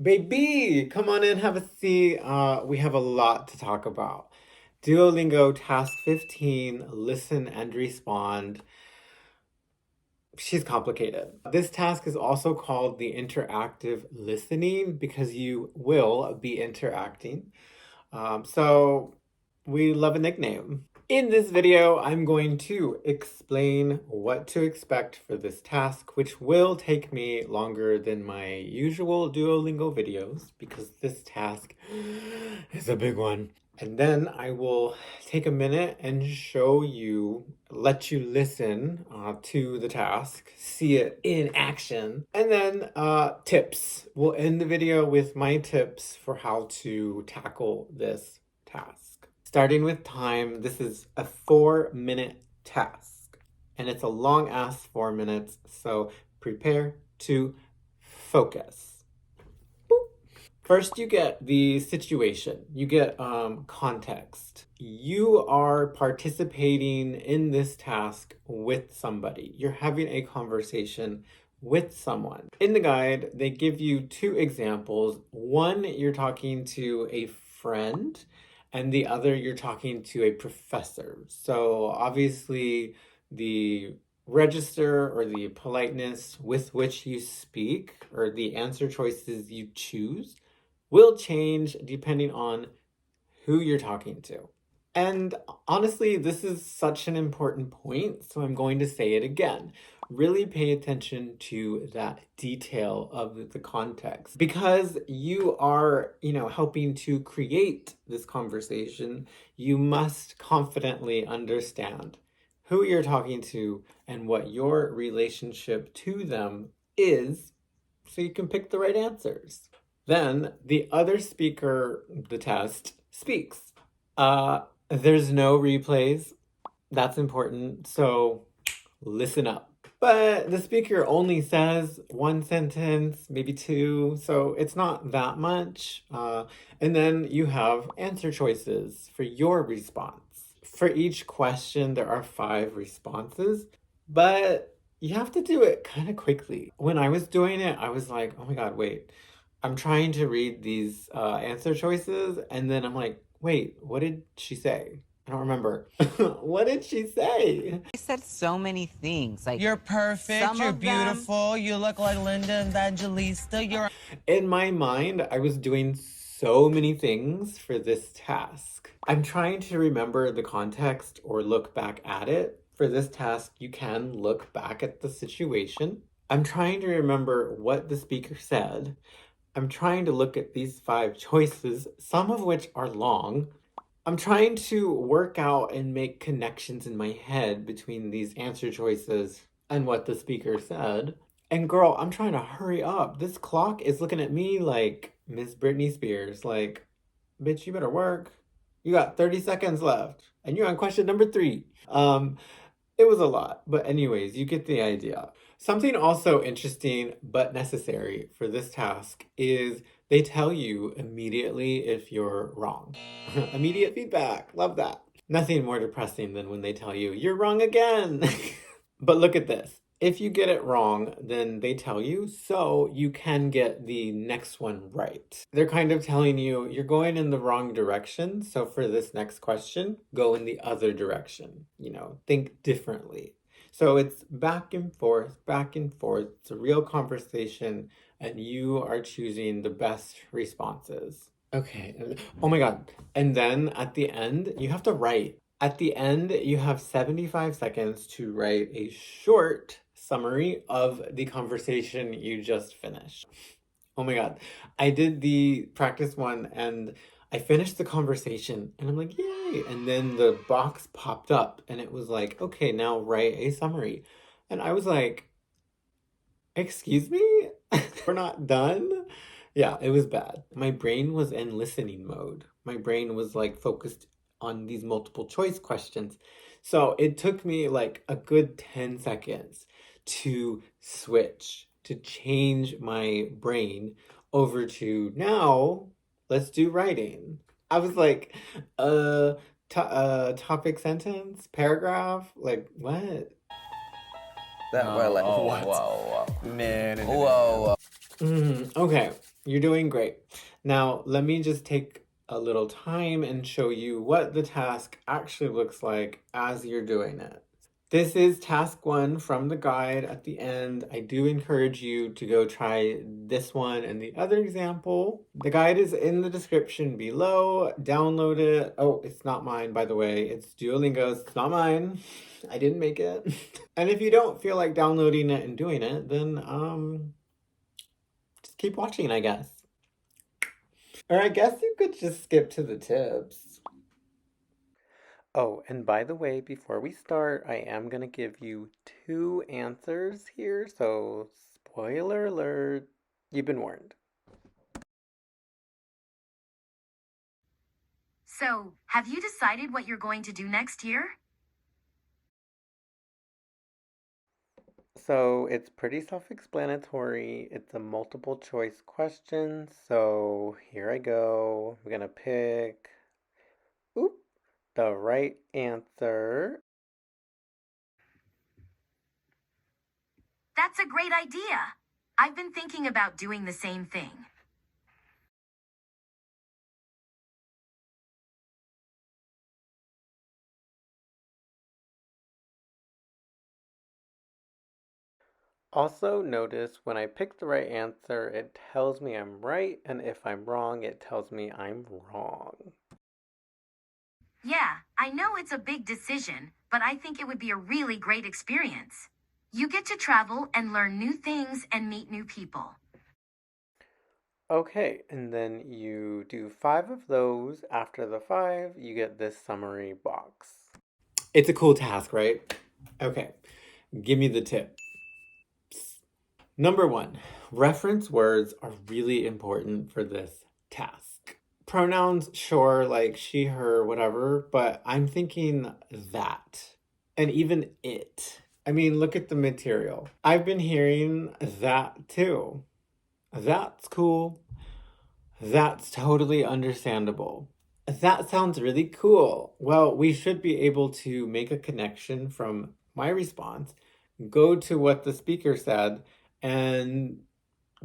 Baby, come on in, have a seat. We have a lot to talk about. Duolingo task 15, listen and respond. She's complicated. This task is also called the interactive listening because you will be interacting. So we love a nickname. In this video, I'm going to explain what to expect for this task, which will take me longer than my usual Duolingo videos because this task is a big one. And then I will take a minute and show you, let you listen to the task, see it in action, and then tips. We'll end the video with my tips for how to tackle this task. Starting with time, this is a 4-minute task, and it's a long ass 4 minutes, so prepare to focus. First, you get the situation. You get context. You are participating in this task with somebody. You're having a conversation with someone. In the guide, they give you 2 examples. One, you're talking to a friend, and the other, you're talking to a professor. So obviously, the register or the politeness with which you speak or the answer choices you choose will change depending on who you're talking to. And honestly, this is such an important point, so I'm going to say it again. Really pay attention to that detail of the context because you are, helping to create this conversation. You must confidently understand who you're talking to and what your relationship to them is so you can pick the right answers. Then the other speaker, the test, speaks. There's no replays. That's important. So listen up. But the speaker only says 1 sentence, maybe 2, so it's not that much. And then you have answer choices for your response. For each question, there are 5 responses, but you have to do it kind of quickly. When I was doing it, I was like, oh my God, wait. I'm trying to read these answer choices, and then I'm like, wait, what did she say? I don't remember. What did she say? I said so many things. Like You're perfect, some you're of them- beautiful, you look like Linda Evangelista, you're... In my mind, I was doing so many things for this task. I'm trying to remember the context or look back at it. For this task, you can look back at the situation. I'm trying to remember what the speaker said. I'm trying to look at these 5 choices, some of which are long. I'm trying to work out and make connections in my head between these answer choices and what the speaker said. And girl, I'm trying to hurry up. This clock is looking at me like Miss Britney Spears. Like, bitch, you better work. You got 30 seconds left. And you're on question number 3. It was a lot. But anyways, you get the idea. Something also interesting but necessary for this task is they tell you immediately if you're wrong. Immediate feedback. Love that. Nothing more depressing than when they tell you, you're wrong again. But look at this. If you get it wrong, then they tell you so you can get the next one right. They're kind of telling you you're going in the wrong direction. So for this next question, go in the other direction. Think differently. So it's back and forth, back and forth. It's a real conversation, and you are choosing the best responses. Okay. Oh my God. And then at the end, you have to write. At the end, you have 75 seconds to write a short summary of the conversation you just finished. Oh my God. I did the practice one and I finished the conversation and I'm like, yay. And then the box popped up and it was like, okay, now write a summary. And I was like, excuse me? We're not done? Yeah, it was bad. My brain was in listening mode. My brain was like focused on these multiple choice questions. So it took me like a good 10 seconds to switch, to change my brain over to now, let's do writing. I was like, topic sentence, paragraph, like what? That we're like, whoa, what? whoa, No, no, no, no, whoa. no. Okay, You're doing great. Now, let me just take a little time and show you what the task actually looks like as you're doing it. This is task one from the guide at the end. I do encourage you to go try this one and the other example. The guide is in the description below. Download it. Oh, it's not mine, by the way. It's Duolingo's. It's not mine. I didn't make it. And if you don't feel like downloading it and doing it, then just keep watching, I guess. Or I guess you could just skip to the tips. Oh, and by the way, before we start, I am going to give you two answers here, so spoiler alert, you've been warned. So, have you decided what you're going to do next year? So it's pretty self-explanatory. It's a multiple choice question, so here I go. I'm going to pick the right answer. That's a great idea. I've been thinking about doing the same thing. Also notice when I pick the right answer, it tells me I'm right, and if I'm wrong, it tells me I'm wrong. Yeah, I know it's a big decision, but I think it would be a really great experience. You get to travel and learn new things and meet new people. Okay, and then you do 5 of those. After the 5, you get this summary box. It's a cool task, right? Okay, give me the tip. Number 1, reference words are really important for this task. Pronouns, sure, like she, her, whatever, but I'm thinking that. And even it. I mean, look at the material. I've been hearing that too. That's cool. That's totally understandable. That sounds really cool. Well, we should be able to make a connection from my response, go to what the speaker said, and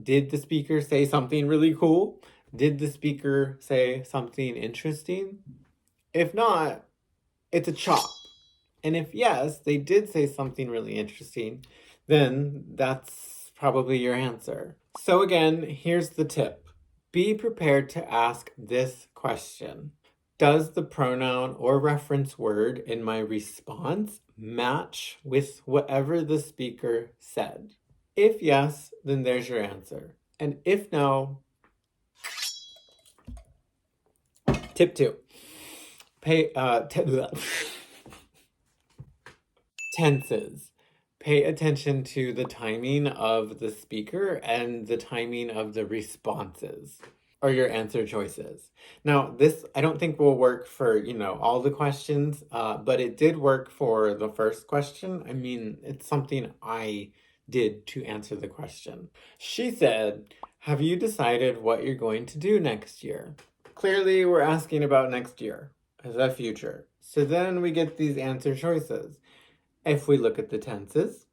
did the speaker say something really cool? Did the speaker say something interesting? If not, it's a chop. And if yes, they did say something really interesting, then that's probably your answer. So again, here's the tip. Be prepared to ask this question. Does the pronoun or reference word in my response match with whatever the speaker said? If yes, then there's your answer. And if no, tip 2. Tenses. Pay attention to the timing of the speaker and the timing of the responses or your answer choices. Now, this I don't think will work for, all the questions, but it did work for the first question. I mean, it's something I did to answer the question. She said, have you decided what you're going to do next year? Clearly, we're asking about next year, the future. So then we get these answer choices. If we look at the tenses,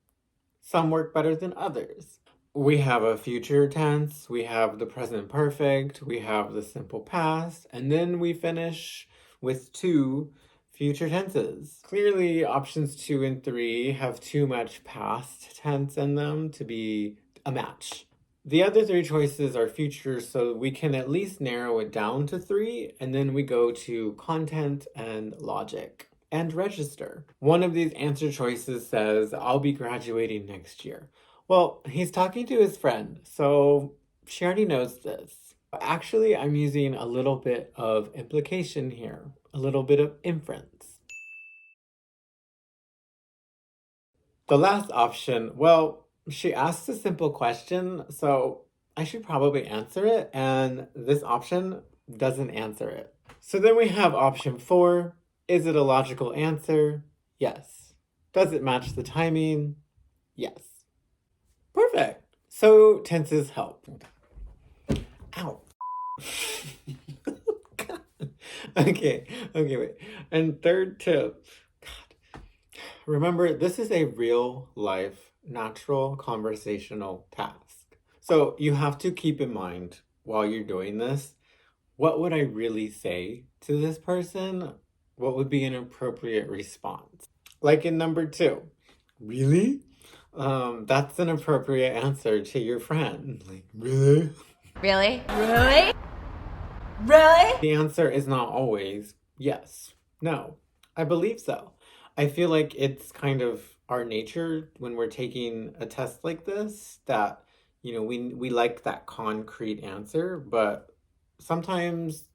some work better than others. We have a future tense, we have the present perfect, we have the simple past, and then we finish with 2 future tenses. Clearly, options 2 and 3 have too much past tense in them to be a match. The other 3 choices are future, so we can at least narrow it down to 3, and then we go to content and logic. And register. One of these answer choices says, I'll be graduating next year. Well, he's talking to his friend, so she already knows this. Actually, I'm using a little bit of implication here, a little bit of inference. The last option, well, she asks a simple question, so I should probably answer it, and this option doesn't answer it. So then we have option 4. Is it a logical answer? Yes. Does it match the timing? Yes. Perfect. So tenses help. Ow. Okay, wait. And third tip. God. Remember, this is a real life, natural conversational task. So you have to keep in mind while you're doing this, what would I really say to this person? What would be an appropriate response? Like in number 2, really? That's an appropriate answer to your friend. Like, really? Really? Really? Really? The answer is not always yes, no. I believe so. I feel like it's kind of our nature when we're taking a test like this that, we like that concrete answer, but sometimes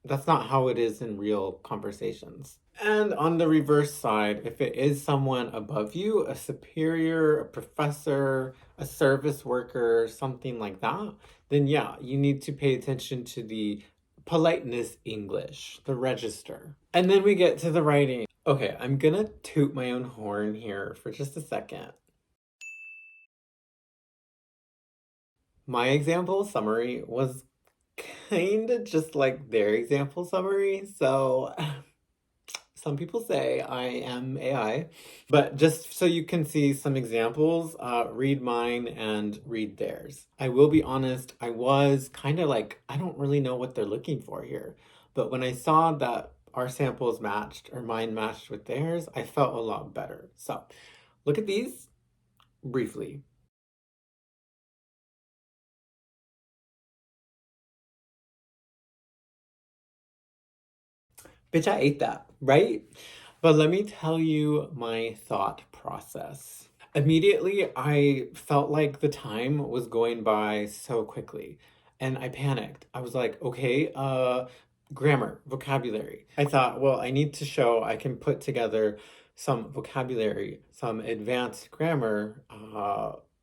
that's not how it is in real conversations. And on the reverse side, if it is someone above you, a superior, a professor, a service worker, something like that, then yeah, you need to pay attention to the politeness English, the register. And then we get to the writing. Okay, I'm gonna toot my own horn here for just a second. My example summary was kind of just like their example summary, so some people say I am AI, but just so you can see some examples, read mine and read theirs. I will be honest, I was kind of like, I don't really know what they're looking for here. But when I saw that our samples matched, or mine matched with theirs, I felt a lot better. So look at these briefly. Bitch, I ate that, right? But let me tell you my thought process. Immediately, I felt like the time was going by so quickly, and I panicked. I was like, okay, grammar, vocabulary. I thought, well, I need to show I can put together some vocabulary, some advanced grammar,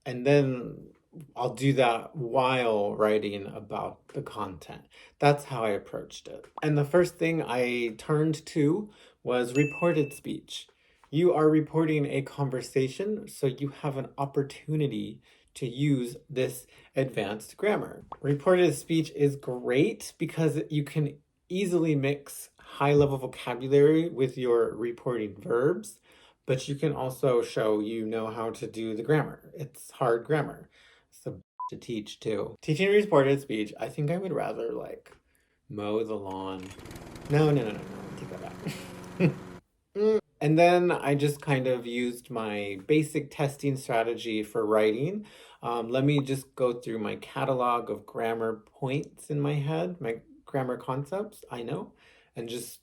and then I'll do that while writing about the content. That's how I approached it. And the first thing I turned to was reported speech. You are reporting a conversation, so you have an opportunity to use this advanced grammar. Reported speech is great because you can easily mix high-level vocabulary with your reporting verbs, but you can also show you know how to do the grammar. It's hard grammar. It's a to teach too. Teaching reported speech, I think I would rather like mow the lawn. No, take that back. And then I just kind of used my basic testing strategy for writing. Let me just go through my catalog of grammar points in my head, my grammar concepts, I know, and just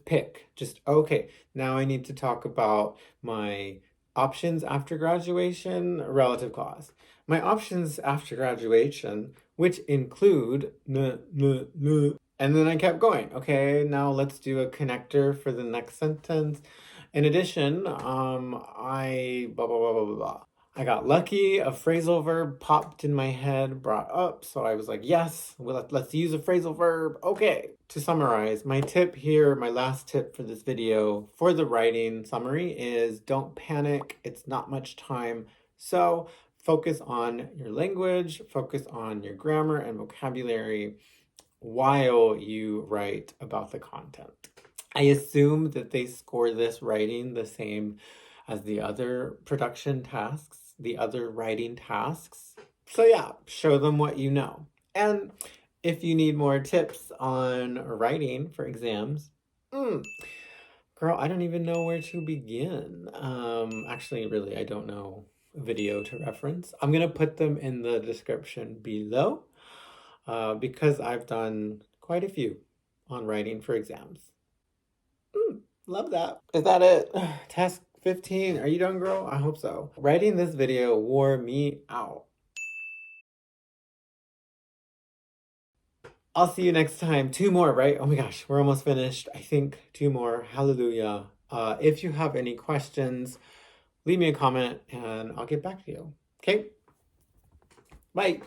pick. Just, okay, now I need to talk about my options after graduation, relative clause. My options after graduation, which include and then I kept going. Okay, now let's do a connector for the next sentence. In addition, I blah, blah, blah, blah, blah, blah. I got lucky, a phrasal verb popped in my head, brought up, so I was like, yes, well, let's use a phrasal verb. Okay, to summarize, my tip here, my last tip for this video for the writing summary is don't panic, it's not much time. So focus on your language, focus on your grammar and vocabulary while you write about the content. I assume that they score this writing the same as the other production tasks, the other writing tasks. So yeah, show them what you know. And if you need more tips on writing for exams, girl, I don't even know where to begin. Actually, really, I don't know a video to reference. I'm gonna put them in the description below because I've done quite a few on writing for exams. Love that. Is that it? Task 15. Are you done, girl? I hope so. Writing this video wore me out. I'll see you next time. 2 more, right? Oh my gosh, we're almost finished. I think 2 more. Hallelujah. If you have any questions, leave me a comment and I'll get back to you. Okay? Bye.